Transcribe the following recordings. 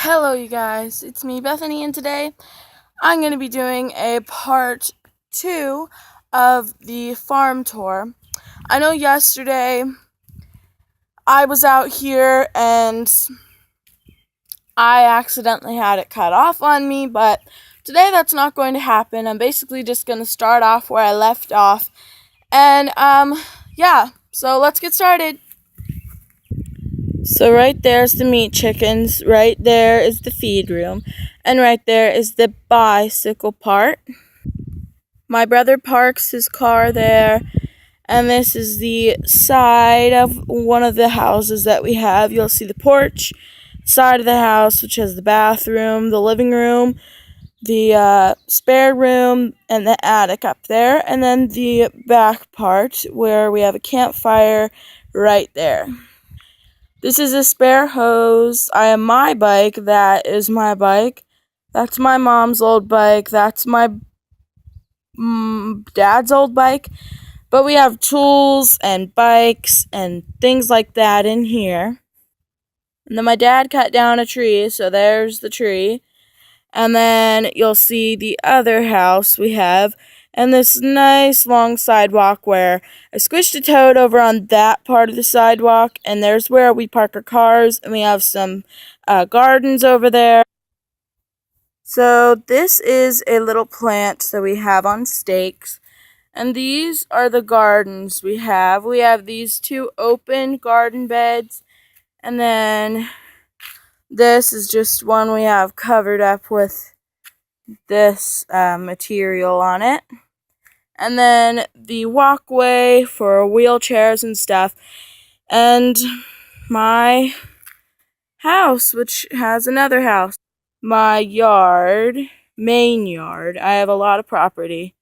Hello, you guys. It's me, Bethany, and today I'm going to be doing a part 2 of the farm tour. I know yesterday I was out here and I accidentally had it cut off on me, but today that's not going to happen. I'm basically just going to start off where I left off. And, yeah, so let's get started. So right there's the meat chickens, right there is the feed room, and right there is the bicycle part. My brother parks his car there, and this is the side of one of the houses that we have. You'll see the porch, side of the house, which has the bathroom, the living room, the spare room, and the attic up there, and then the back part where we have a campfire right there. This is a spare hose. I have my bike. That is my bike. That's my mom's old bike. That's my dad's old bike. But we have tools and bikes and things like that in here. And then my dad cut down a tree, so there's the tree. And then you'll see the other house we have, and this nice long sidewalk where I squished a toad over on that part of the sidewalk, and there's where we park our cars, and we have some gardens over there. So this is a little plant that we have on stakes, and these are the gardens we have. We have these two open garden beds, and then this is just one we have covered up with this material on it. And then the walkway for wheelchairs and stuff. And my house, which has another house. My yard, main yard. I have a lot of property.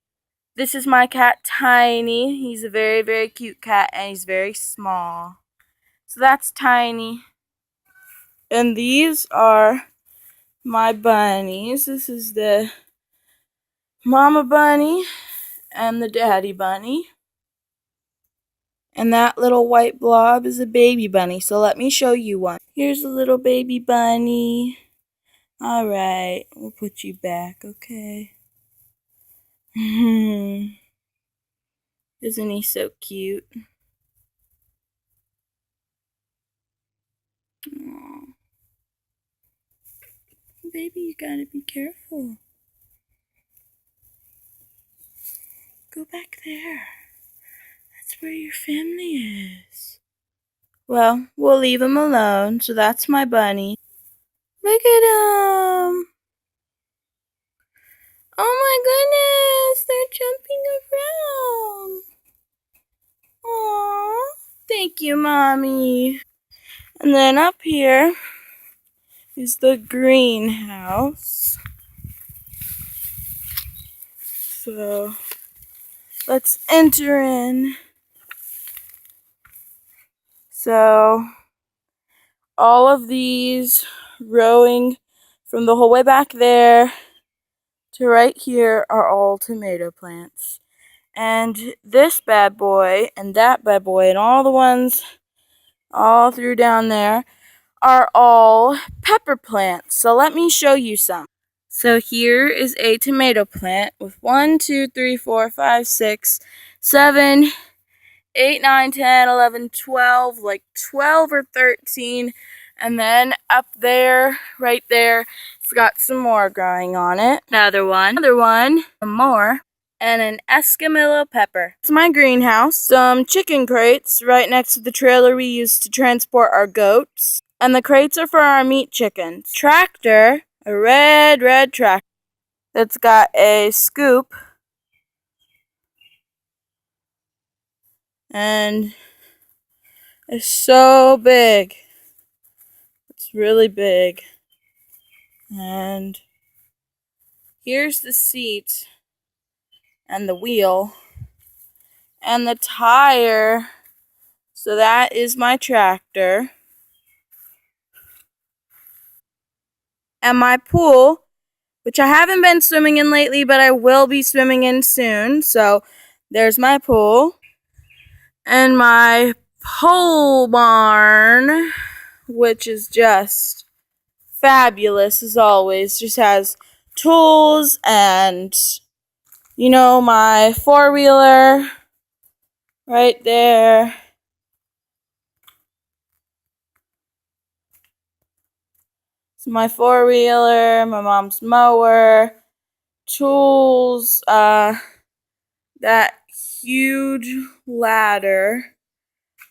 This is my cat, Tiny. He's a very, very cute cat, and he's very small. So that's Tiny. And these are my bunnies. This is the mama bunny and the daddy bunny. And that little white blob is a baby bunny, so let me show you one. Here's a little baby bunny. Alright, we'll put you back, okay? Isn't he so cute? Aww. Baby, you gotta be careful. Go back there. That's where your family is. Well, we'll leave him alone, so that's my bunny. Look at him! Oh my goodness, they're jumping around. Aww, thank you, Mommy. And then up here is the greenhouse. So let's enter in. So all of these rowing from the whole way back there to right here are all tomato plants. And this bad boy and that bad boy and all the ones all through down there are all pepper plants. So let me show you some. So here is a tomato plant with 1, 2, 3, 4, 5, 6, 7, 8, 9, 10, 11, 12, like 12 or 13. And then up there, right there, it's got some more growing on it. Another one, some more, and an Escamillo pepper. It's my greenhouse. Some chicken crates right next to the trailer we use to transport our goats. And the crates are for our meat chickens. Tractor, a red tractor that's got a scoop. And it's so big. It's really big. And here's the seat and the wheel and the tire. So that is my tractor. And my pool, which I haven't been swimming in lately, but I will be swimming in soon. So there's my pool. And my pole barn, which is just fabulous as always. Just has tools and, my four-wheeler right there. It's my four-wheeler, my mom's mower, tools, that huge ladder.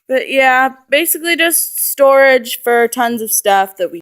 But yeah, basically just storage for tons of stuff that we